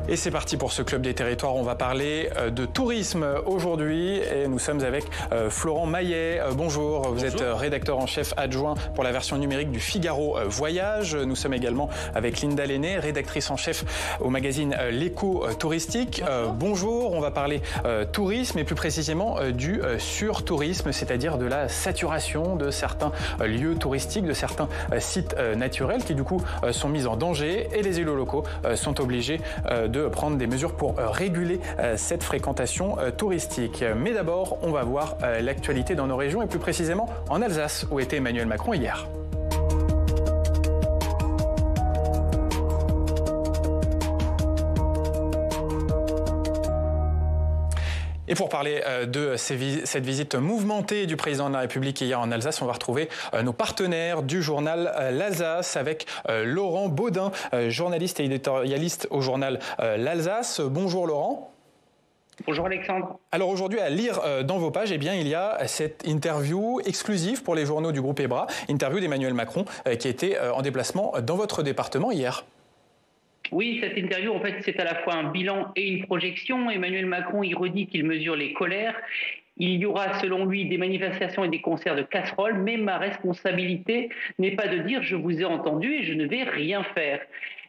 Et c'est parti pour ce Club des Territoires. On va parler de tourisme aujourd'hui et nous sommes avec Florent Maillet. Bonjour, vous êtes rédacteur en chef adjoint pour la version numérique du Figaro Voyage. Nous sommes également avec Linda Lenné, rédactrice en chef au magazine L'Écho Touristique. Bonjour, on va parler tourisme et plus précisément du surtourisme, c'est-à-dire de la saturation de certains lieux touristiques, de certains sites naturels qui du coup sont mis en danger et les élus locaux sont obligés de prendre des mesures pour réguler cette fréquentation touristique. Mais d'abord, on va voir l'actualité dans nos régions et plus précisément en Alsace où était Emmanuel Macron hier. Et pour parler de cette visite mouvementée du président de la République hier en Alsace, on va retrouver nos partenaires du journal L'Alsace avec Laurent Baudin, journaliste et éditorialiste au journal L'Alsace. Bonjour Laurent. Bonjour Alexandre. Alors aujourd'hui, à lire dans vos pages, eh bien, il y a cette interview exclusive pour les journaux du groupe EBRA, interview d'Emmanuel Macron qui était en déplacement dans votre département hier. Oui, cette interview, en fait, c'est à la fois un bilan et une projection. Emmanuel Macron, il redit qu'il mesure les colères. Il y aura, selon lui, des manifestations et des concerts de casseroles, mais ma responsabilité n'est pas de dire « je vous ai entendu et je ne vais rien faire ».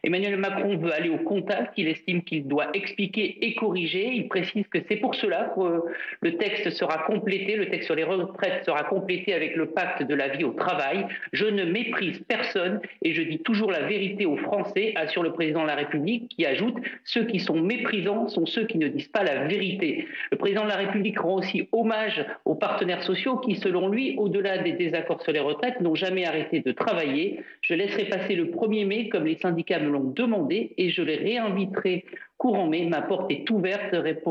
Emmanuel Macron veut aller au contact, il estime qu'il doit expliquer et corriger. Il précise que c'est pour cela que le texte sera complété, le texte sur les retraites sera complété avec le pacte de la vie au travail. Je ne méprise personne et je dis toujours la vérité aux Français, assure le président de la République, qui ajoute « ceux qui sont méprisants sont ceux qui ne disent pas la vérité ». Le président de la République rend aussi hommage aux partenaires sociaux qui, selon lui, au-delà des désaccords sur les retraites, n'ont jamais arrêté de travailler. Je laisserai passer le 1er mai comme les syndicats me l'ont demandé et je les réinviterai courant mai. Ma porte est ouverte, répète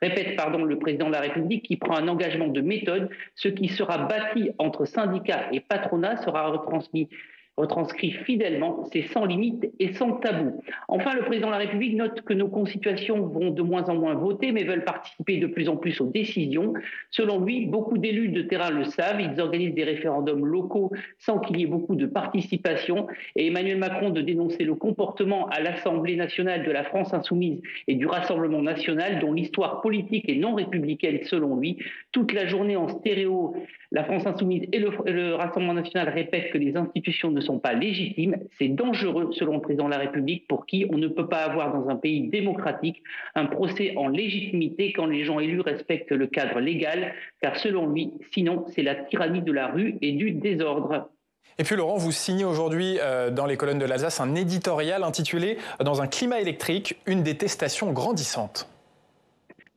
le président de la République qui prend un engagement de méthode. Ce qui sera bâti entre syndicats et patronat sera retranscrit fidèlement, c'est sans limite et sans tabou. Enfin, le président de la République note que nos concitoyens vont de moins en moins voter, mais veulent participer de plus en plus aux décisions. Selon lui, beaucoup d'élus de terrain le savent, ils organisent des référendums locaux sans qu'il y ait beaucoup de participation. Et Emmanuel Macron de dénoncer le comportement à l'Assemblée nationale de la France insoumise et du Rassemblement national, dont l'histoire politique est non républicaine selon lui. Toute la journée en stéréo, la France insoumise et le Rassemblement national répètent que les institutions ne sont pas légitimes. C'est dangereux, selon le président de la République, pour qui on ne peut pas avoir dans un pays démocratique un procès en légitimité quand les gens élus respectent le cadre légal, car selon lui, sinon c'est la tyrannie de la rue et du désordre. Et puis Laurent, vous signez aujourd'hui dans les colonnes de l'Alsace un éditorial intitulé « Dans un climat électrique, une détestation grandissante ».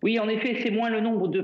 Oui, en effet, c'est moins le nombre de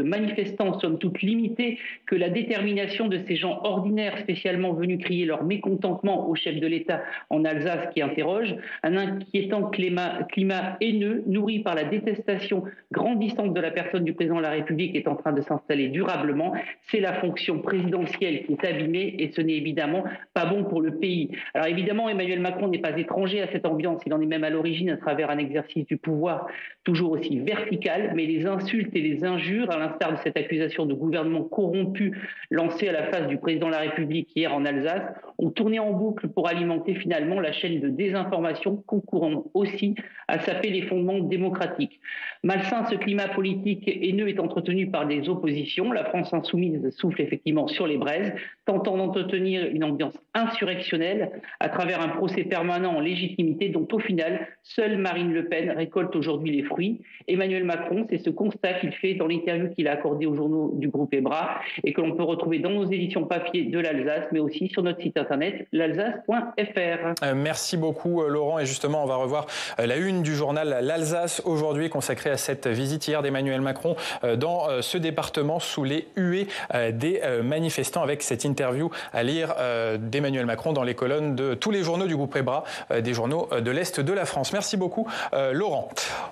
manifestants, somme toute limités, que la détermination de ces gens ordinaires spécialement venus crier leur mécontentement au chef de l'État en Alsace qui interroge. Un inquiétant climat haineux, nourri par la détestation grandissante de la personne du président de la République, est en train de s'installer durablement. C'est la fonction présidentielle qui est abîmée et ce n'est évidemment pas bon pour le pays. Alors évidemment, Emmanuel Macron n'est pas étranger à cette ambiance, il en est même à l'origine à travers un exercice du pouvoir toujours aussi vertical, mais les insultes et les injures, à l'instar de cette accusation de gouvernement corrompu lancée à la face du président de la République hier en Alsace, ont tourné en boucle pour alimenter finalement la chaîne de désinformation, concourant aussi à saper les fondements démocratiques. Malsain, ce climat politique haineux est entretenu par des oppositions. La France insoumise souffle effectivement sur les braises, tentant d'entretenir une ambiance insurrectionnelle à travers un procès permanent en légitimité dont au final, seule Marine Le Pen récolte aujourd'hui les fruits. Emmanuel Macron, c'est ce constat qu'il fait dans l'interview qu'il a accordée aux journaux du groupe EBRA et que l'on peut retrouver dans nos éditions papier de l'Alsace, mais aussi sur notre site internet l'alsace.fr. Merci beaucoup Laurent, et justement on va revoir la une du journal L'Alsace aujourd'hui consacrée à cette visite hier d'Emmanuel Macron dans ce département sous les huées des manifestants, avec cette interview à lire d'Emmanuel Macron dans les colonnes de tous les journaux du groupe EBRA, des journaux de l'Est de la France. Merci beaucoup Laurent.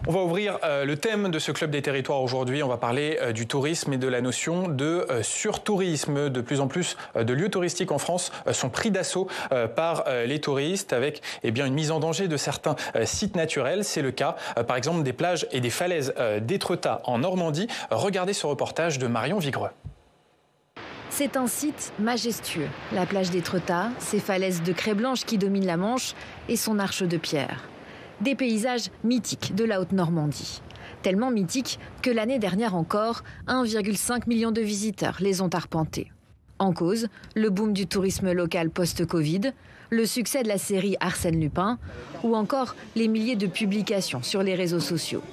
On va ouvrir le thème de ce Club des Territoires aujourd'hui. On va parler du tourisme et de la notion de surtourisme. De plus en plus de lieux touristiques en France sont pris d'assaut par les touristes avec une mise en danger de certains sites naturels. C'est le cas par exemple des plages et des falaises d'Étretat en Normandie. Regardez ce reportage de Marion Vigreux. C'est un site majestueux. La plage d'Étretat, ses falaises de craie blanche qui dominent la Manche et son arche de pierre. Des paysages mythiques de la Haute-Normandie. Tellement mythiques que l'année dernière encore, 1,5 million de visiteurs les ont arpentés. En cause, le boom du tourisme local post-Covid, le succès de la série Arsène Lupin ou encore les milliers de publications sur les réseaux sociaux.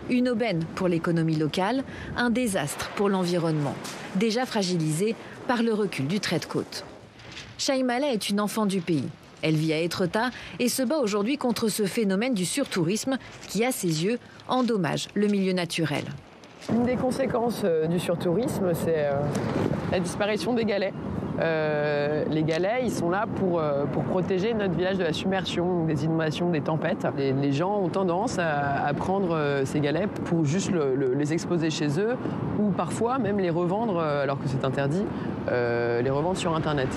Une aubaine pour l'économie locale, un désastre pour l'environnement, déjà fragilisé par le recul du trait de côte. Chaïmala est une enfant du pays. Elle vit à Étretat et se bat aujourd'hui contre ce phénomène du surtourisme qui, à ses yeux, endommage le milieu naturel. Une des conséquences du surtourisme, c'est la disparition des galets. Les galets, ils sont là pour protéger notre village de la submersion, des inondations, des tempêtes. Les gens ont tendance à prendre ces galets pour juste les exposer chez eux ou parfois même les revendre, alors que c'est interdit, les revendre sur Internet.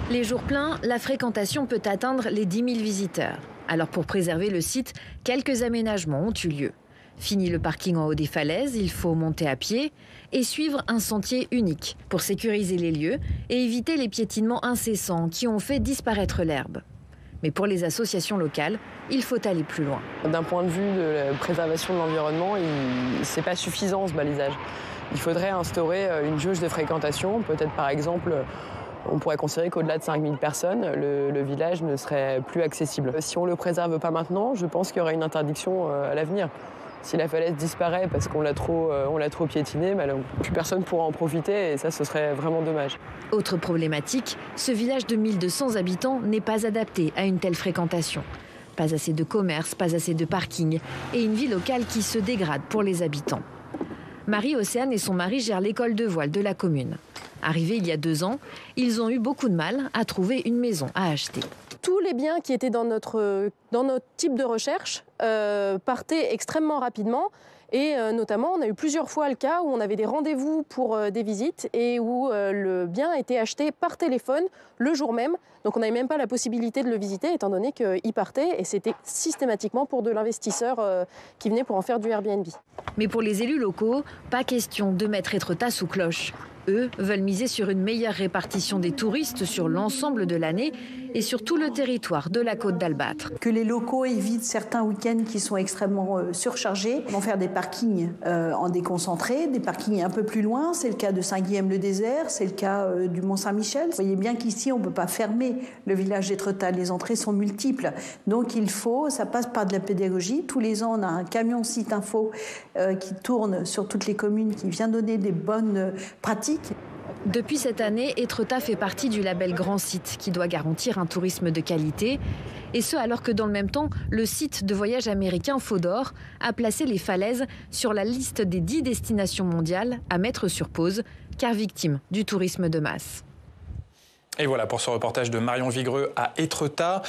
Les jours pleins, la fréquentation peut atteindre les 10 000 visiteurs. Alors pour préserver le site, quelques aménagements ont eu lieu. Fini le parking en haut des falaises, il faut monter à pied et suivre un sentier unique pour sécuriser les lieux et éviter les piétinements incessants qui ont fait disparaître l'herbe. Mais pour les associations locales, il faut aller plus loin. D'un point de vue de la préservation de l'environnement, ce n'est pas suffisant ce balisage. Il faudrait instaurer une jauge de fréquentation, peut-être par exemple. On pourrait considérer qu'au-delà de 5000 personnes, le village ne serait plus accessible. Si on ne le préserve pas maintenant, je pense qu'il y aura une interdiction à l'avenir. Si la falaise disparaît parce qu'on l'a trop piétinée, plus personne pourra en profiter et ça, ce serait vraiment dommage. Autre problématique, ce village de 1200 habitants n'est pas adapté à une telle fréquentation. Pas assez de commerce, pas assez de parking et une vie locale qui se dégrade pour les habitants. Marie-Océane et son mari gèrent l'école de voile de la commune. Arrivés il y a 2 ans, ils ont eu beaucoup de mal à trouver une maison à acheter. Tous les biens qui étaient dans notre type de recherche partaient extrêmement rapidement. Et notamment, on a eu plusieurs fois le cas où on avait des rendez-vous pour des visites et où le bien était acheté par téléphone le jour même. Donc on n'avait même pas la possibilité de le visiter étant donné qu'il partait et c'était systématiquement pour de l'investisseur qui venait pour en faire du Airbnb. Mais pour les élus locaux, pas question de mettre Étretat sous cloche. Eux veulent miser sur une meilleure répartition des touristes sur l'ensemble de l'année et sur tout le territoire de la Côte d'Albâtre. Que les locaux évitent certains week-ends qui sont extrêmement surchargés, vont faire des parkings en déconcentré, des parkings un peu plus loin. C'est le cas de Saint-Guilhem-le-Désert, c'est le cas du Mont-Saint-Michel. Vous voyez bien qu'ici, on ne peut pas fermer le village d'Étretat. Les entrées sont multiples. Donc ça passe par de la pédagogie. Tous les ans, on a un camion site info qui tourne sur toutes les communes, qui vient donner des bonnes pratiques. Depuis cette année, Étretat fait partie du label Grand Site qui doit garantir un tourisme de qualité. Et ce, alors que dans le même temps, le site de voyage américain Fodor a placé les falaises sur la liste des 10 destinations mondiales à mettre sur pause, car victimes du tourisme de masse. Et voilà pour ce reportage de Marion Vigreux à Étretat.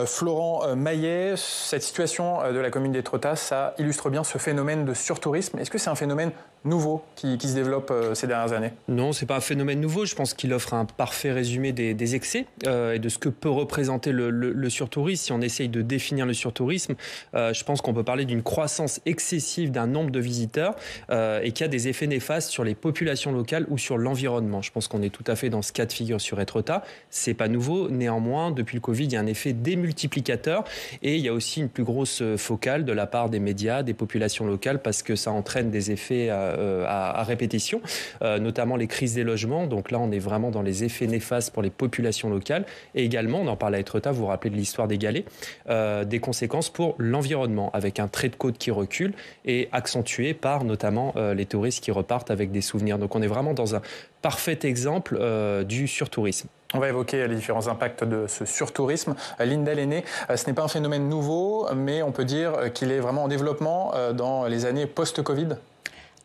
Florent Maillet, cette situation de la commune d'Étretat, ça illustre bien ce phénomène de surtourisme. Est-ce que c'est un phénomène nouveau qui se développe ces dernières années? Non, c'est pas un phénomène nouveau. Je pense qu'il offre un parfait résumé des excès et de ce que peut représenter le surtourisme. Si on essaye de définir le surtourisme, je pense qu'on peut parler d'une croissance excessive d'un nombre de visiteurs et qui a des effets néfastes sur les populations locales ou sur l'environnement. Je pense qu'on est tout à fait dans ce cas de figure sur Étretat. C'est pas nouveau. Néanmoins, depuis le Covid, il y a un effet démultiplicateur et il y a aussi une plus grosse focale de la part des médias, des populations locales, parce que ça entraîne des effets à répétition, notamment les crises des logements. Donc là, on est vraiment dans les effets néfastes pour les populations locales. Et également, on en parle à Étretat, vous vous rappelez de l'histoire des galets, des conséquences pour l'environnement, avec un trait de côte qui recule et accentué par notamment les touristes qui repartent avec des souvenirs. Donc on est vraiment dans un parfait exemple du surtourisme. On va évoquer les différents impacts de ce surtourisme. Linda Lenné, ce n'est pas un phénomène nouveau, mais on peut dire qu'il est vraiment en développement dans les années post-Covid.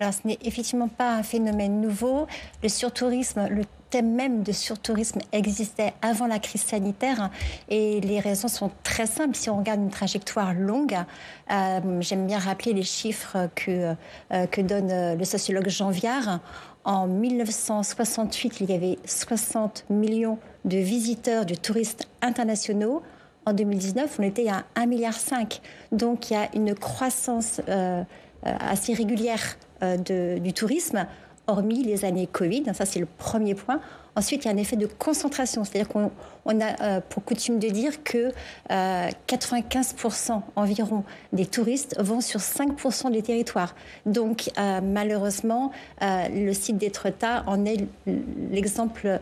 Alors, ce n'est effectivement pas un phénomène nouveau. Le surtourisme, le thème même de surtourisme existait avant la crise sanitaire et les raisons sont très simples. Si on regarde une trajectoire longue, j'aime bien rappeler les chiffres que donne le sociologue Jean Viard. En 1968, il y avait 60 millions de visiteurs, de touristes internationaux. En 2019, on était à 1,5 milliard. Donc, il y a une croissance assez régulière du tourisme, hormis les années Covid. Ça, c'est le premier point. Ensuite, il y a un effet de concentration, c'est-à-dire qu'on a pour coutume de dire que 95% environ des touristes vont sur 5% des territoires. Donc, malheureusement, le site d'Étretat en est l'exemple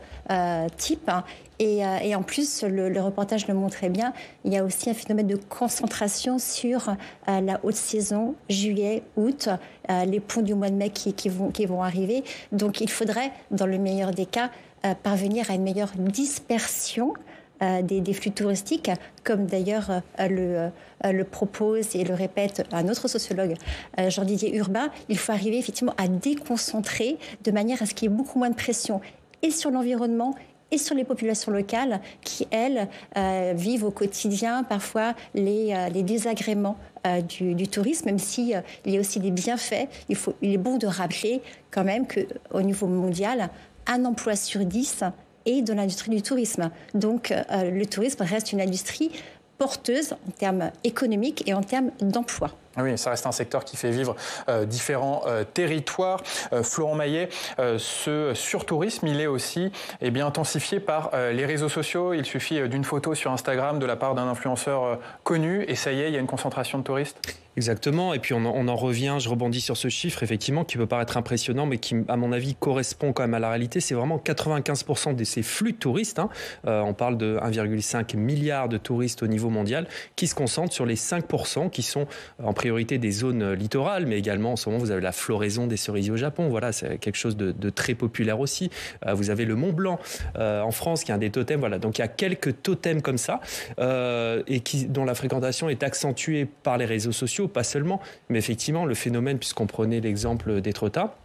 type. Et en plus, le reportage le montrait bien, il y a aussi un phénomène de concentration sur la haute saison, juillet, août, les ponts du mois de mai qui vont arriver. Donc il faudrait, dans le meilleur des cas, parvenir à une meilleure dispersion des flux touristiques, comme d'ailleurs le propose et le répète un autre sociologue, Jean-Didier Urbain. Il faut arriver effectivement à déconcentrer de manière à ce qu'il y ait beaucoup moins de pression et sur l'environnement et sur les populations locales qui, elles, vivent au quotidien parfois les désagréments du tourisme, même s'il y a aussi des bienfaits. Il est bon de rappeler quand même qu'au niveau mondial, 1 emploi sur 10 est dans l'industrie du tourisme. Donc le tourisme reste une industrie porteuse en termes économiques et en termes d'emploi. Oui, ça reste un secteur qui fait vivre différents territoires. Florent Maillet, ce surtourisme, il est aussi intensifié par les réseaux sociaux. Il suffit d'une photo sur Instagram de la part d'un influenceur connu et ça y est, il y a une concentration de touristes. Exactement, et puis on en revient, je rebondis sur ce chiffre, effectivement, qui peut paraître impressionnant, mais qui, à mon avis, correspond quand même à la réalité. C'est vraiment 95% de ces flux de touristes, on parle de 1,5 milliard de touristes au niveau mondial, qui se concentrent sur les 5% qui sont en priorité des zones littorales, mais également, en ce moment, vous avez la floraison des cerisiers au Japon, voilà, c'est quelque chose de très populaire aussi. Vous avez le Mont Blanc en France, qui est un des totems, voilà. Donc il y a quelques totems comme ça, et dont la fréquentation est accentuée par les réseaux sociaux, pas seulement, mais effectivement, le phénomène, puisqu'on prenait l'exemple d'Étretat,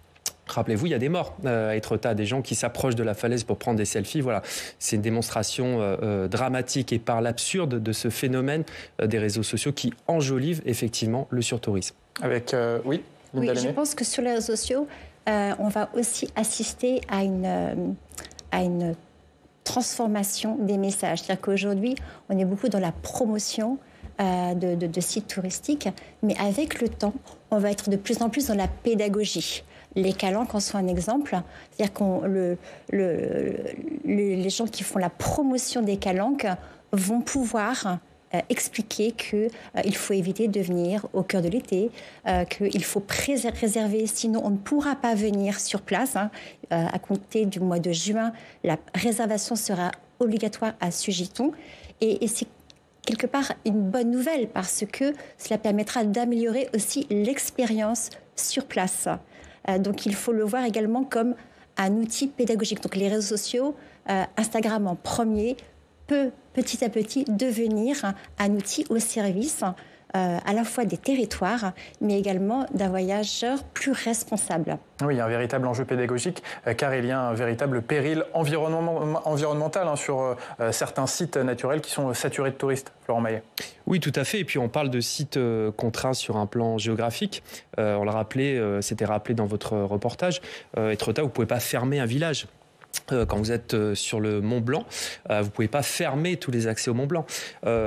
rappelez-vous, il y a des morts à Étretat, des gens qui s'approchent de la falaise pour prendre des selfies. Voilà, c'est une démonstration dramatique et par l'absurde de ce phénomène des réseaux sociaux qui enjolivent effectivement le surtourisme. Avec, oui, je pense que sur les réseaux sociaux, on va aussi assister à une transformation des messages. C'est-à-dire qu'aujourd'hui, on est beaucoup dans la promotion de sites touristiques, mais avec le temps, on va être de plus en plus dans la pédagogie. Les calanques en sont un exemple. C'est-à-dire que les gens qui font la promotion des calanques vont pouvoir expliquer qu'il faut éviter de venir au cœur de l'été, qu'il faut réserver, sinon on ne pourra pas venir sur place. À compter du mois de juin, la réservation sera obligatoire à Sugiton. Et c'est quelque part une bonne nouvelle parce que cela permettra d'améliorer aussi l'expérience sur place. Donc il faut le voir également comme un outil pédagogique. Donc les réseaux sociaux, Instagram en premier, peut petit à petit devenir un outil au service à la fois des territoires, mais également d'un voyageur plus responsable. Oui, il y a un véritable enjeu pédagogique, car il y a un véritable péril environnemental sur certains sites naturels qui sont saturés de touristes. Florent Maillet. Oui, tout à fait. Et puis on parle de sites contraints sur un plan géographique. On l'a rappelé, c'était rappelé dans votre reportage. Étretat, vous ne pouvez pas fermer un village. Quand vous êtes sur le Mont Blanc, vous ne pouvez pas fermer tous les accès au Mont Blanc.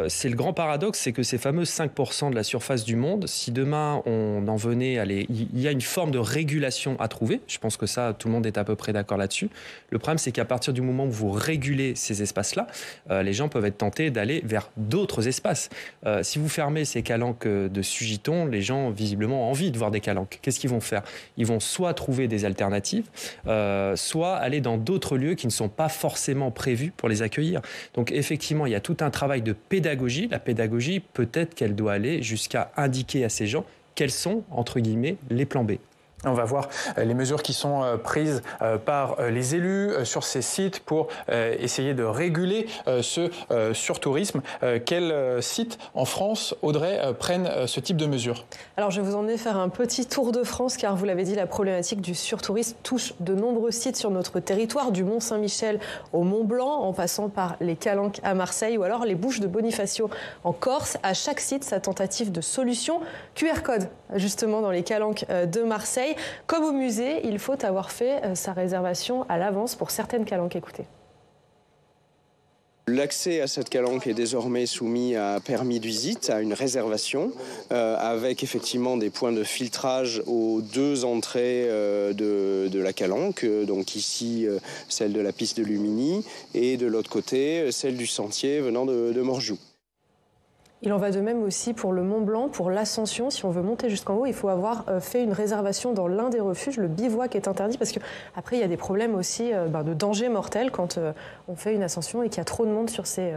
C'est le grand paradoxe, c'est que ces fameux 5% de la surface du monde, si demain on en venait à il y a une forme de régulation à trouver. Je pense que ça, tout le monde est à peu près d'accord là-dessus. Le problème, c'est qu'à partir du moment où vous régulez ces espaces-là, les gens peuvent être tentés d'aller vers d'autres espaces. Si vous fermez ces calanques de Sugiton, les gens, visiblement, ont envie de voir des calanques. Qu'est-ce qu'ils vont faire ? Ils vont soit trouver des alternatives, soit aller dans d'autres lieux qui ne sont pas forcément prévus pour les accueillir. Donc effectivement, il y a tout un travail de pédagogie. La pédagogie, peut-être qu'elle doit aller jusqu'à indiquer à ces gens quels sont, entre guillemets, les plans B. On va voir les mesures qui sont prises par les élus sur ces sites pour essayer de réguler ce surtourisme. Quels sites en France, Audrey, prennent ce type de mesures ? Alors je vais vous emmener faire un petit tour de France car vous l'avez dit, la problématique du surtourisme touche de nombreux sites sur notre territoire, du Mont-Saint-Michel au Mont-Blanc, en passant par les Calanques à Marseille ou alors les Bouches de Bonifacio en Corse. À chaque site, sa tentative de solution. QR code, justement, dans les Calanques de Marseille. Comme au musée, il faut avoir fait sa réservation à l'avance pour certaines calanques. Écoutez. L'accès à cette calanque est désormais soumis à permis de visite, à une réservation, avec effectivement des points de filtrage aux 2 entrées de la calanque. Donc ici, celle de la piste de Lumini et de l'autre côté, celle du sentier venant de Morgiou. Il en va de même aussi pour le Mont Blanc, pour l'ascension. Si on veut monter jusqu'en haut, il faut avoir fait une réservation dans l'un des refuges. Le bivouac est interdit parce qu'après, il y a des problèmes aussi de danger mortel quand on fait une ascension et qu'il y a trop de monde sur ces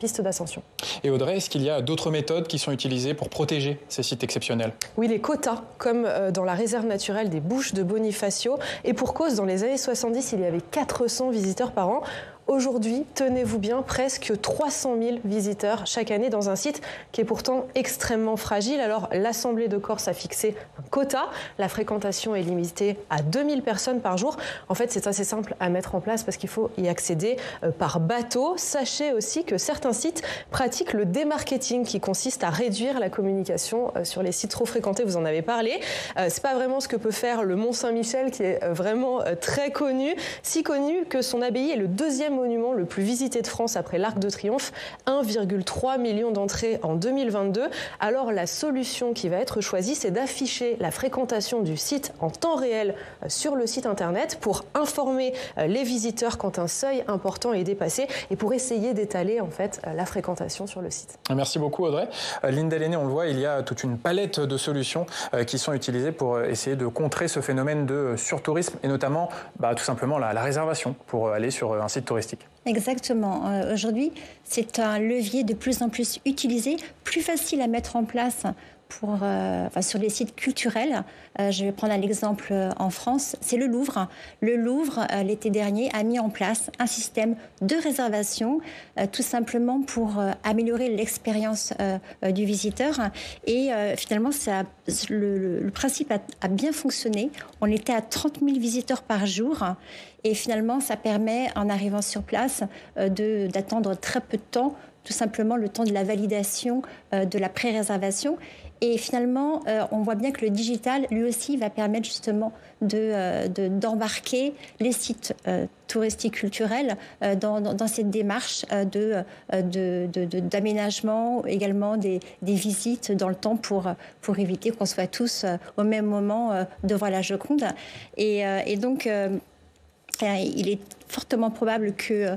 pistes d'ascension. Et Audrey, est-ce qu'il y a d'autres méthodes qui sont utilisées pour protéger ces sites exceptionnels? Oui, les quotas, comme dans la réserve naturelle des Bouches de Bonifacio. Et pour cause, dans les années 70, il y avait 400 visiteurs par an. Aujourd'hui, tenez-vous bien, presque 300 000 visiteurs chaque année dans un site qui est pourtant extrêmement fragile. Alors, l'Assemblée de Corse a fixé un quota. La fréquentation est limitée à 2000 personnes par jour. En fait, c'est assez simple à mettre en place parce qu'il faut y accéder par bateau. Sachez aussi que certains sites pratiquent le démarketing qui consiste à réduire la communication sur les sites trop fréquentés. Vous en avez parlé. C'est pas vraiment ce que peut faire le Mont-Saint-Michel qui est vraiment très connu. Si connu que son abbaye est le 2e monument le plus visité de France après l'Arc de Triomphe, 1,3 million d'entrées en 2022. Alors la solution qui va être choisie, c'est d'afficher la fréquentation du site en temps réel sur le site internet pour informer les visiteurs quand un seuil important est dépassé et pour essayer d'étaler en fait la fréquentation sur le site. Merci beaucoup Audrey. Linda Lenné, on le voit, il y a toute une palette de solutions qui sont utilisées pour essayer de contrer ce phénomène de surtourisme et notamment tout simplement la réservation pour aller sur un site touristique. Exactement. Aujourd'hui, c'est un levier de plus en plus utilisé, plus facile à mettre en place sur les sites culturels. Je vais prendre un exemple en France, c'est le Louvre. Le Louvre, l'été dernier, a mis en place un système de réservation, tout simplement pour améliorer l'expérience du visiteur. Et finalement, le principe a bien fonctionné. On était à 30 000 visiteurs par jour. Et finalement, ça permet, en arrivant sur place, d'attendre très peu de temps, tout simplement le temps de la validation de la pré-réservation. Et finalement, on voit bien que le digital, lui aussi, va permettre justement d'embarquer les sites touristiques culturels dans cette démarche d'aménagement, également des visites dans le temps pour éviter qu'on soit tous au même moment devant la Joconde. Et donc, il est fortement probable que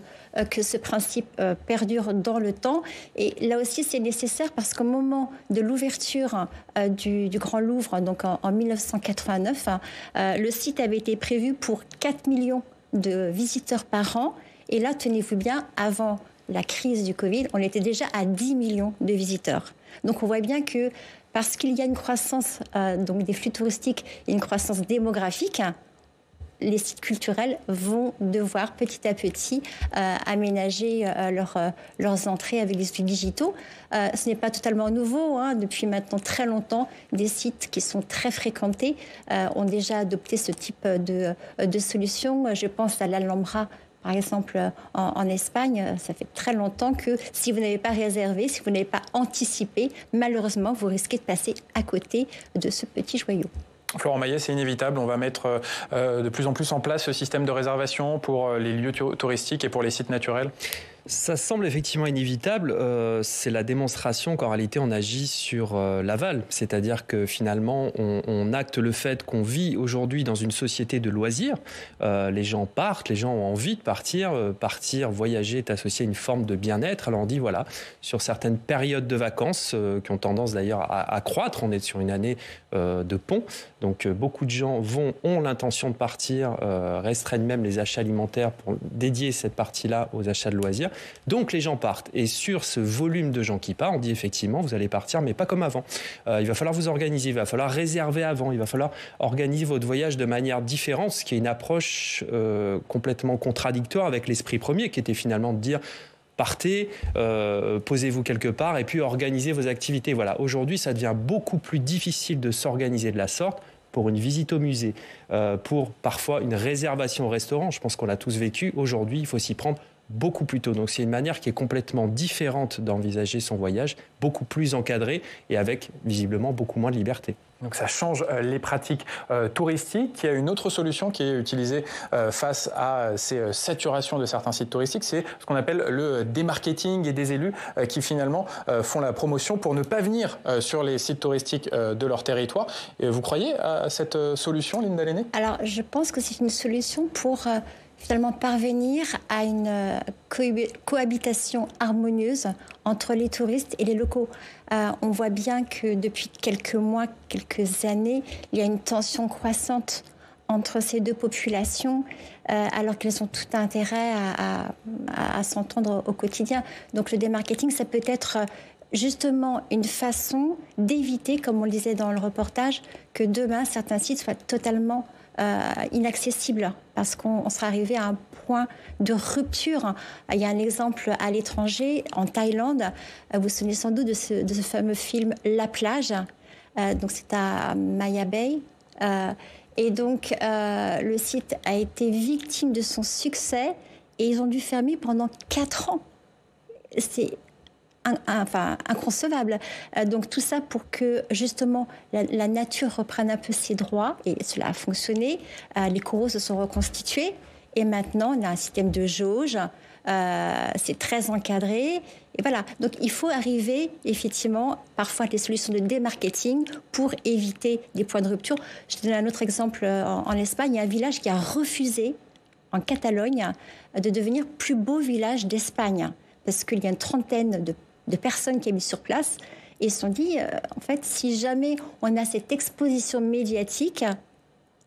ce principe perdure dans le temps. Et là aussi, c'est nécessaire parce qu'au moment de l'ouverture du Grand Louvre, donc en 1989, le site avait été prévu pour 4 millions de visiteurs par an. Et là, tenez-vous bien, avant la crise du Covid, on était déjà à 10 millions de visiteurs. Donc on voit bien que parce qu'il y a une croissance donc des flux touristiques et une croissance démographique, les sites culturels vont devoir petit à petit aménager leurs entrées avec des outils digitaux. Ce n'est pas totalement nouveau. Depuis maintenant très longtemps, des sites qui sont très fréquentés ont déjà adopté ce type de solution. Je pense à l'Alhambra, par exemple, en Espagne. Ça fait très longtemps que si vous n'avez pas réservé, si vous n'avez pas anticipé, malheureusement, vous risquez de passer à côté de ce petit joyau. Florent Maillet, c'est inévitable. On va mettre de plus en plus en place ce système de réservation pour les lieux touristiques et pour les sites naturels. Ça semble effectivement inévitable. C'est la démonstration qu'en réalité, on agit sur l'aval. C'est-à-dire que finalement, on acte le fait qu'on vit aujourd'hui dans une société de loisirs. Les gens partent, les gens ont envie de partir. Partir, voyager est associé à une forme de bien-être. Alors on dit, voilà, sur certaines périodes de vacances, qui ont tendance d'ailleurs à croître, on est sur une année de pont. Donc beaucoup de gens ont l'intention de partir, restreignent même les achats alimentaires pour dédier cette partie-là aux achats de loisirs. Donc les gens partent. Et sur ce volume de gens qui partent, on dit effectivement, vous allez partir, mais pas comme avant. Il va falloir vous organiser, il va falloir réserver avant, il va falloir organiser votre voyage de manière différente, ce qui est une approche complètement contradictoire avec l'esprit premier, qui était finalement de dire... Partez, posez-vous quelque part et puis organisez vos activités. Voilà. Aujourd'hui, ça devient beaucoup plus difficile de s'organiser de la sorte pour une visite au musée, pour parfois une réservation au restaurant. Je pense qu'on l'a tous vécu. Aujourd'hui, il faut s'y prendre beaucoup plus tôt. Donc c'est une manière qui est complètement différente d'envisager son voyage, beaucoup plus encadrée et avec visiblement beaucoup moins de liberté. Donc ça change les pratiques touristiques. Il y a une autre solution qui est utilisée face à ces saturations de certains sites touristiques, c'est ce qu'on appelle le démarketing et des élus qui finalement font la promotion pour ne pas venir sur les sites touristiques de leur territoire. Et vous croyez à cette solution, Linda Lenné ? Alors je pense que c'est une solution pour finalement parvenir à une cohabitation harmonieuse entre les touristes et les locaux. On voit bien que depuis quelques mois, quelques années, il y a une tension croissante entre ces deux populations, alors qu'elles ont tout intérêt à s'entendre au quotidien. Donc le démarketing, ça peut être justement une façon d'éviter, comme on le disait dans le reportage, que demain certains sites soient totalement inaccessible parce qu'on sera arrivé à un point de rupture. Il y a un exemple à l'étranger, en Thaïlande. Vous vous souvenez sans doute de ce fameux film La plage. Donc c'est à Maya Bay. Et donc le site a été victime de son succès et ils ont dû fermer pendant 4 ans. C'est inconcevable. Donc tout ça pour que justement la nature reprenne un peu ses droits, et cela a fonctionné. Les coraux se sont reconstitués et maintenant on a un système de jauge, c'est très encadré et voilà. Donc il faut arriver effectivement parfois à des solutions de démarketing pour éviter des points de rupture. Je te donne un autre exemple. En Espagne, il y a un village qui a refusé en Catalogne de devenir plus beau village d'Espagne parce qu'il y a une trentaine de personnes qui habitent sur place et se sont dit, en fait, si jamais on a cette exposition médiatique,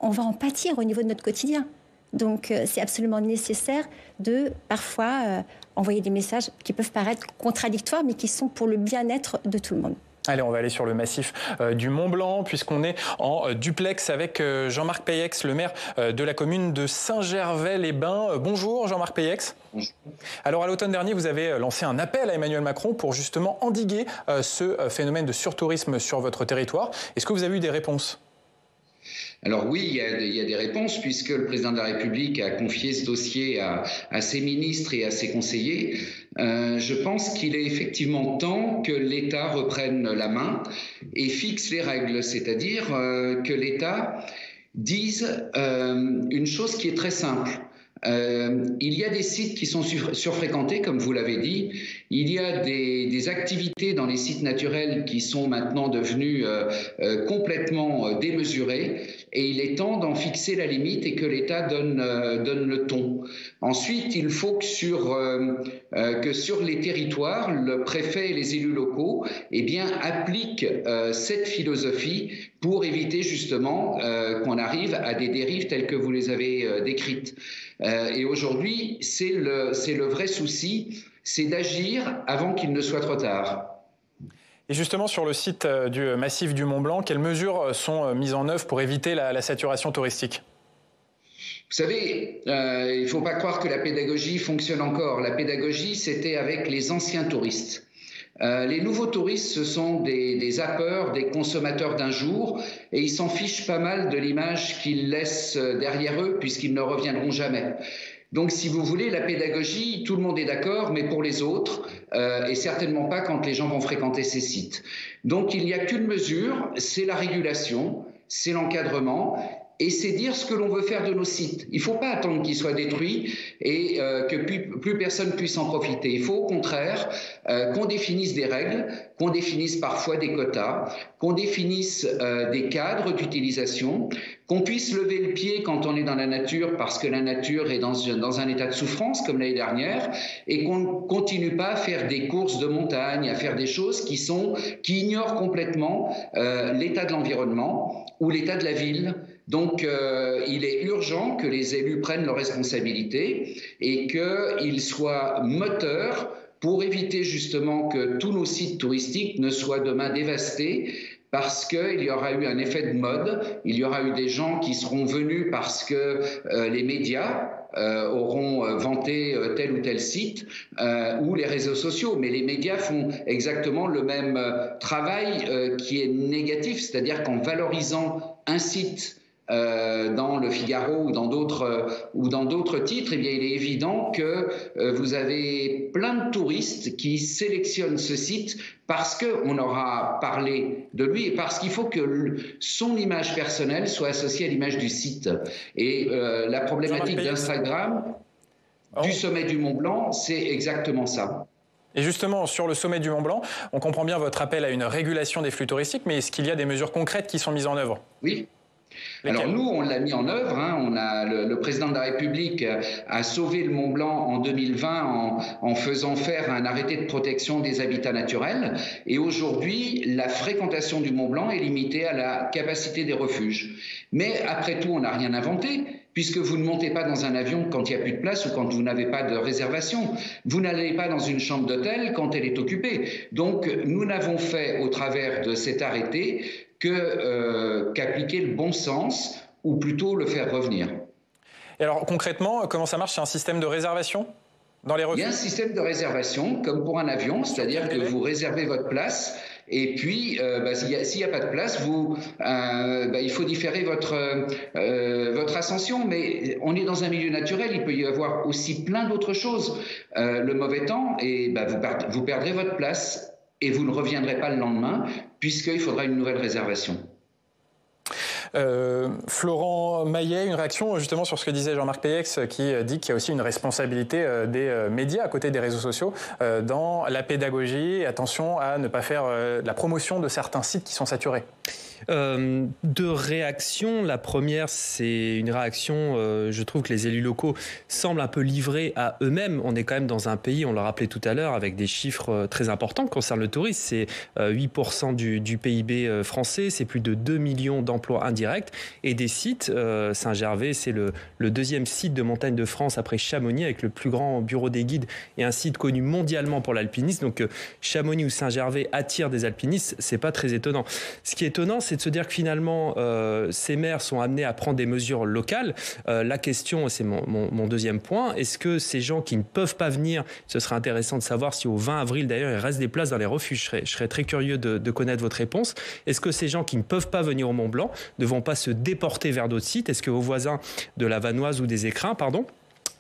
on va en pâtir au niveau de notre quotidien. Donc, c'est absolument nécessaire de, parfois, envoyer des messages qui peuvent paraître contradictoires, mais qui sont pour le bien-être de tout le monde. Allez, on va aller sur le massif du Mont-Blanc, puisqu'on est en duplex avec Jean-Marc Peyex, le maire de la commune de Saint-Gervais-les-Bains. Bonjour Jean-Marc Peyex. Bonjour. Alors à l'automne dernier, vous avez lancé un appel à Emmanuel Macron pour justement endiguer ce phénomène de surtourisme sur votre territoire. Est-ce que vous avez eu des réponses ? Alors oui, il y a des réponses puisque le président de la République a confié ce dossier à ses ministres et à ses conseillers. Je pense qu'il est effectivement temps que l'État reprenne la main et fixe les règles, c'est-à-dire que l'État dise une chose qui est très simple. Il y a des sites qui sont surfréquentés, comme vous l'avez dit. Il y a des activités dans les sites naturels qui sont maintenant devenues complètement démesurées. Et il est temps d'en fixer la limite et que l'État donne le ton. Ensuite, il faut que sur les territoires, le préfet et les élus locaux appliquent cette philosophie pour éviter justement qu'on arrive à des dérives telles que vous les avez décrites. Et aujourd'hui, c'est le vrai souci, c'est d'agir avant qu'il ne soit trop tard. Et justement, sur le site du massif du Mont-Blanc, quelles mesures sont mises en œuvre pour éviter la saturation touristique ? Vous savez, il ne faut pas croire que la pédagogie fonctionne encore. La pédagogie, c'était avec les anciens touristes. Les nouveaux touristes, ce sont des zappeurs, des consommateurs d'un jour, et ils s'en fichent pas mal de l'image qu'ils laissent derrière eux, puisqu'ils ne reviendront jamais. Donc, si vous voulez, la pédagogie, tout le monde est d'accord, mais pour les autres, et certainement pas quand les gens vont fréquenter ces sites. Donc, il n'y a qu'une mesure, c'est la régulation, c'est l'encadrement, et c'est dire ce que l'on veut faire de nos sites. Il ne faut pas attendre qu'ils soient détruits et que plus personne puisse en profiter. Il faut au contraire qu'on définisse des règles, qu'on définisse parfois des quotas, qu'on définisse des cadres d'utilisation, qu'on puisse lever le pied quand on est dans la nature parce que la nature est dans un état de souffrance comme l'année dernière et qu'on ne continue pas à faire des courses de montagne, à faire des choses qui ignorent complètement l'état de l'environnement ou l'état de la ville. Donc, il est urgent que les élus prennent leurs responsabilités et qu'ils soient moteurs pour éviter justement que tous nos sites touristiques ne soient demain dévastés parce qu'il y aura eu un effet de mode, il y aura eu des gens qui seront venus parce que les médias auront vanté tel ou tel site ou les réseaux sociaux. Mais les médias font exactement le même travail qui est négatif, c'est-à-dire qu'en valorisant un site dans le Figaro ou dans d'autres titres, eh bien, il est évident que vous avez plein de touristes qui sélectionnent ce site parce qu'on aura parlé de lui et parce qu'il faut que son image personnelle soit associée à l'image du site. Et la problématique d'Instagram, du sommet du Mont Blanc, c'est exactement ça. Et justement, sur le sommet du Mont Blanc, on comprend bien votre appel à une régulation des flux touristiques, mais est-ce qu'il y a des mesures concrètes qui sont mises en œuvre? Oui. Alors nous, on l'a mis en œuvre. On a le président de la République a sauvé le Mont Blanc en 2020 en faisant faire un arrêté de protection des habitats naturels. Et aujourd'hui, la fréquentation du Mont Blanc est limitée à la capacité des refuges. Mais après tout, on n'a rien inventé, puisque vous ne montez pas dans un avion quand il n'y a plus de place ou quand vous n'avez pas de réservation. Vous n'allez pas dans une chambre d'hôtel quand elle est occupée. Donc nous n'avons fait au travers de cet arrêté qu'appliquer le bon sens, ou plutôt le faire revenir. Et alors concrètement, comment ça marche? C'est un système de réservation dans les refuges? Il y a un système de réservation, comme pour un avion, c'est-à-dire que vous réservez votre place, et puis s'il n'y a pas de place, il faut différer votre ascension. Mais on est dans un milieu naturel, il peut y avoir aussi plein d'autres choses. Le mauvais temps, et vous perdrez votre place, et vous ne reviendrez pas le lendemain, puisqu'il faudra une nouvelle réservation. Florent Mayet, une réaction justement sur ce que disait Jean-Marc Peyex, qui dit qu'il y a aussi une responsabilité des médias à côté des réseaux sociaux dans la pédagogie. Attention à ne pas faire la promotion de certains sites qui sont saturés. Deux réactions. La première, c'est une réaction, je trouve que les élus locaux semblent un peu livrés à eux-mêmes. On est quand même dans un pays, on l'a rappelé tout à l'heure, avec des chiffres très importants concernant le tourisme. C'est 8% du PIB français, c'est plus de 2 millions d'emplois indirects et des sites. Saint-Gervais, c'est le deuxième site de montagne de France après Chamonix, avec le plus grand bureau des guides et un site connu mondialement pour l'alpinisme. Donc Chamonix ou Saint-Gervais attirent des alpinistes, c'est pas très étonnant. Ce qui est étonnant, c'est de se dire que finalement, ces maires sont amenés à prendre des mesures locales. La question, c'est mon deuxième point, est-ce que ces gens qui ne peuvent pas venir, ce serait intéressant de savoir si au 20 avril, d'ailleurs, il reste des places dans les refuges. Je serais très curieux de connaître votre réponse. Est-ce que ces gens qui ne peuvent pas venir au Mont Blanc ne vont pas se déporter vers d'autres sites? Est-ce que vos voisins de la Vanoise ou des Écrins,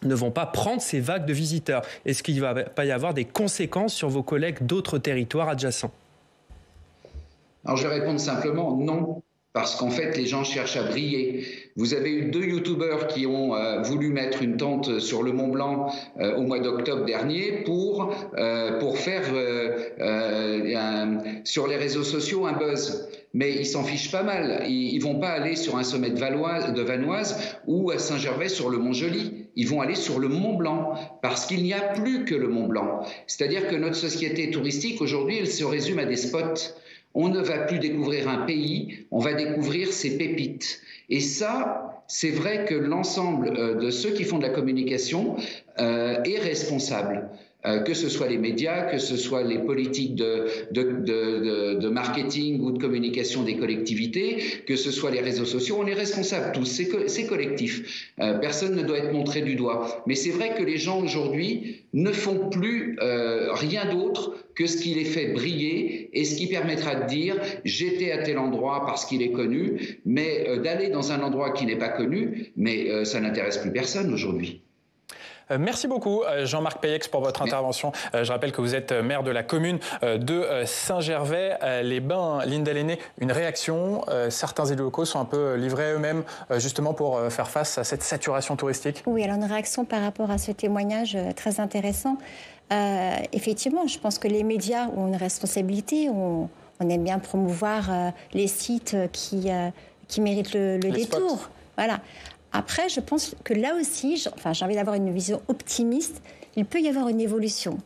ne vont pas prendre ces vagues de visiteurs? Est-ce qu'il va pas y avoir des conséquences sur vos collègues d'autres territoires adjacents? Alors je vais répondre simplement non, parce qu'en fait les gens cherchent à briller. Vous avez eu 2 youtubeurs qui ont voulu mettre une tente sur le Mont Blanc au mois d'octobre dernier pour faire sur les réseaux sociaux un buzz. Mais ils s'en fichent pas mal. Ils vont pas aller sur un sommet de Vanoise ou à Saint-Gervais sur le Mont Joli. Ils vont aller sur le Mont Blanc parce qu'il n'y a plus que le Mont Blanc. C'est-à-dire que notre société touristique aujourd'hui, elle se résume à des spots. On ne va plus découvrir un pays, on va découvrir ses pépites. Et ça, c'est vrai que l'ensemble de ceux qui font de la communication est responsable. Que ce soit les médias, que ce soit les politiques de marketing ou de communication des collectivités, que ce soit les réseaux sociaux, on est responsables tous, c'est collectif. Personne ne doit être montré du doigt. Mais c'est vrai que les gens aujourd'hui ne font plus rien d'autre que ce qui les fait briller et ce qui permettra de dire « j'étais à tel endroit parce qu'il est connu », mais d'aller dans un endroit qui n'est pas connu, mais ça n'intéresse plus personne aujourd'hui. Merci beaucoup Jean-Marc Peyex pour votre intervention. Je rappelle que vous êtes maire de la commune de Saint-Gervais-les-Bains. Linda Lenné, une réaction. Certains élus locaux sont un peu livrés à eux-mêmes justement pour faire face à cette saturation touristique. Oui, alors une réaction par rapport à ce témoignage très intéressant. Effectivement, je pense que les médias ont une responsabilité. On aime bien promouvoir les sites qui méritent le détour. Spots. Voilà. Après, je pense que là aussi, j'ai envie d'avoir une vision optimiste. Il peut y avoir une évolution.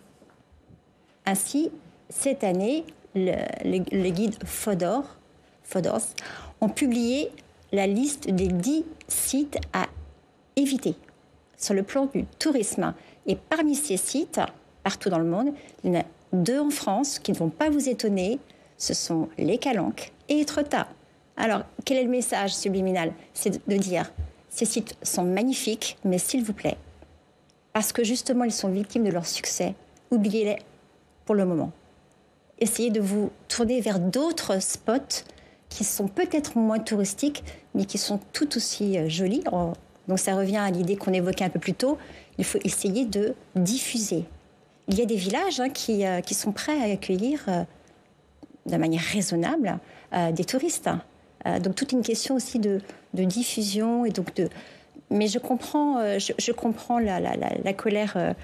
Ainsi, cette année, le guide Fodors ont publié la liste des 10 sites à éviter sur le plan du tourisme. Et parmi ces sites, partout dans le monde, il y en a 2 en France qui ne vont pas vous étonner. Ce sont les Calanques et Étretat. Alors, quel est le message subliminal? C'est de dire... Ces sites sont magnifiques, mais s'il vous plaît, parce que justement ils sont victimes de leur succès, oubliez-les pour le moment. Essayez de vous tourner vers d'autres spots qui sont peut-être moins touristiques, mais qui sont tout aussi jolies. Donc ça revient à l'idée qu'on évoquait un peu plus tôt. Il faut essayer de diffuser. Il y a des villages qui sont prêts à accueillir de manière raisonnable des touristes. Donc toute une question aussi de diffusion et donc Mais je comprends la colère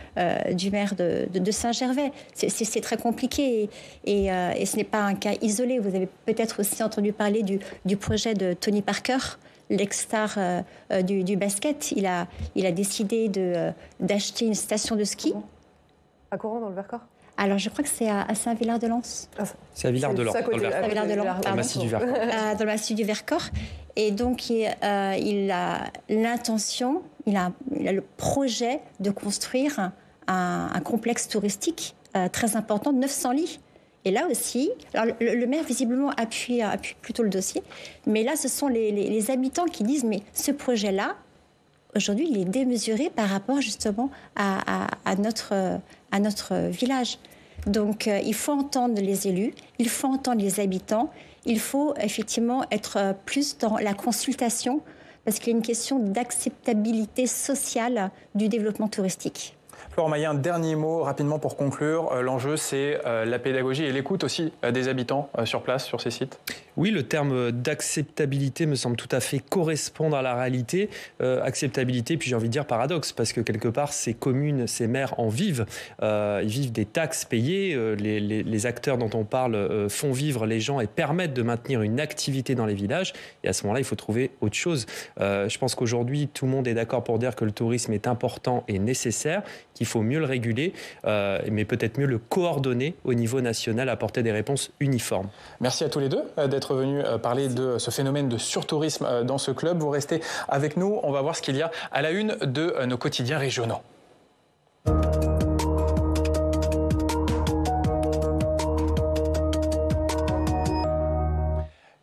du maire de Saint-Gervais. C'est très compliqué et ce n'est pas un cas isolé. Vous avez peut-être aussi entendu parler du projet de Tony Parker, l'ex-star du basket. Il a décidé d'acheter une station de ski. À Coran, dans le Vercors? Alors, je crois que c'est à Saint-Villard-de-Lans. C'est à Villard-de-Lans, dans le massif du Vercors. Dans le massif du Vercors. Et donc, il a l'intention, il a le projet de construire un complexe touristique très important, de 900 lits. Et là aussi, alors le maire visiblement appuie plutôt le dossier, mais là, ce sont les habitants qui disent, mais ce projet-là, aujourd'hui, il est démesuré par rapport justement à notre village. Donc, il faut entendre les élus, il faut entendre les habitants, il faut effectivement être plus dans la consultation, parce qu'il y a une question d'acceptabilité sociale du développement touristique. Florent Maillet, un dernier mot rapidement pour conclure. L'enjeu, c'est la pédagogie et l'écoute aussi des habitants sur place, sur ces sites. Oui, le terme d'acceptabilité me semble tout à fait correspondre à la réalité. Acceptabilité, puis j'ai envie de dire paradoxe, parce que quelque part, ces communes, ces maires en vivent. Ils vivent des taxes payées. Les acteurs dont on parle font vivre les gens et permettent de maintenir une activité dans les villages. Et à ce moment-là, il faut trouver autre chose. Je pense qu'aujourd'hui, tout le monde est d'accord pour dire que le tourisme est important et nécessaire, qu'il faut mieux le réguler, mais peut-être mieux le coordonner au niveau national, apporter des réponses uniformes. Merci à tous les deux d'être venus parler de ce phénomène de surtourisme dans ce club. Vous restez avec nous, on va voir ce qu'il y a à la une de nos quotidiens régionaux.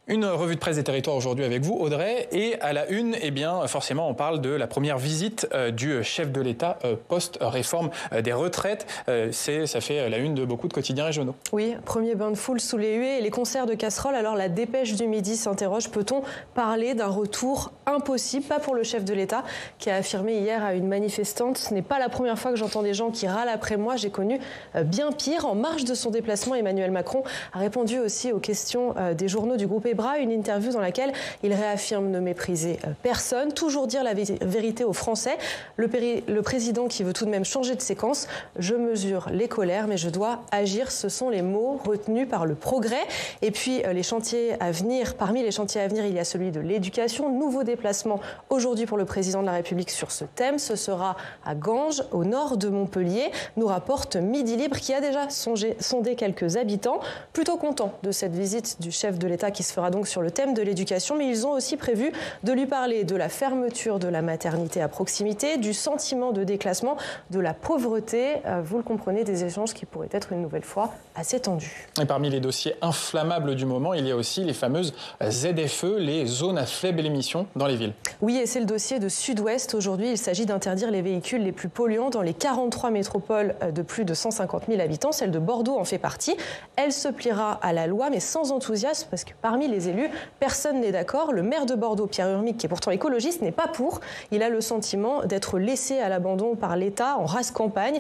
Une revue de presse des territoires aujourd'hui avec vous, Audrey. Et à la une, eh bien, forcément, on parle de la première visite du chef de l'État post-réforme des retraites. Ça fait la une de beaucoup de quotidiens régionaux. Oui, premier bain de foule sous les huées et les concerts de casseroles. Alors la dépêche du midi s'interroge, peut-on parler d'un retour impossible? Pas pour le chef de l'État qui a affirmé hier à une manifestante: ce n'est pas la première fois que j'entends des gens qui râlent après moi, j'ai connu bien pire. En marge de son déplacement, Emmanuel Macron a répondu aussi aux questions des journaux du groupe EBRA, une interview dans laquelle il réaffirme ne mépriser personne, toujours dire la vérité aux Français. Le président qui veut tout de même changer de séquence: je mesure les colères, mais je dois agir. Ce sont les mots retenus par le Progrès. Et puis les chantiers à venir, parmi les chantiers à venir, il y a celui de l'éducation. Nouveau déplacement aujourd'hui pour le président de la République sur ce thème. Ce sera à Ganges, au nord de Montpellier, nous rapporte Midi Libre, qui a déjà sondé quelques habitants, plutôt contents de cette visite du chef de l'État qui se fera donc sur le thème de l'éducation, mais ils ont aussi prévu de lui parler de la fermeture de la maternité à proximité, du sentiment de déclassement, de la pauvreté. Vous le comprenez, des échanges qui pourraient être une nouvelle fois assez tendus. Et parmi les dossiers inflammables du moment, il y a aussi les fameuses ZFE, les zones à faible émission dans les villes. Oui, et c'est le dossier de Sud-Ouest. Aujourd'hui, il s'agit d'interdire les véhicules les plus polluants dans les 43 métropoles de plus de 150 000 habitants. Celle de Bordeaux en fait partie. Elle se pliera à la loi, mais sans enthousiasme, parce que parmi les élus, personne n'est d'accord. Le maire de Bordeaux, Pierre Urmic, qui est pourtant écologiste, n'est pas pour. Il a le sentiment d'être laissé à l'abandon par l'État en rase campagne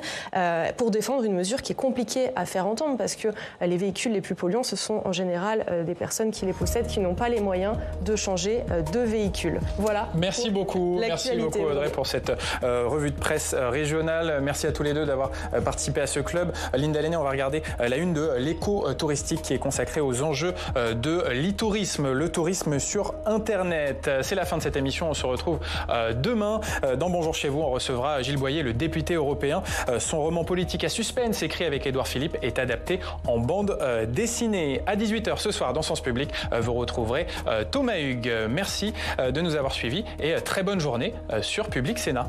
pour défendre une mesure qui est compliquée à faire entendre, parce que les véhicules les plus polluants, ce sont en général des personnes qui les possèdent, qui n'ont pas les moyens de changer de véhicule. Voilà. Merci beaucoup. Merci beaucoup, Audrey, pour cette revue de presse régionale. Merci à tous les deux d'avoir participé à ce club. Linda Lenné, on va regarder la une de l'éco-touristique qui est consacrée aux enjeux de l'e-tourisme, le tourisme sur Internet. C'est la fin de cette émission. On se retrouve demain. Dans Bonjour chez vous, on recevra Gilles Boyer, le député européen. Son roman politique à suspense, écrit avec Édouard Philippe, est adapté en bande dessinée. À 18h ce soir, dans Sens Public, vous retrouverez Thomas Hugues. Merci de nous avoir suivis et très bonne journée sur Public Sénat.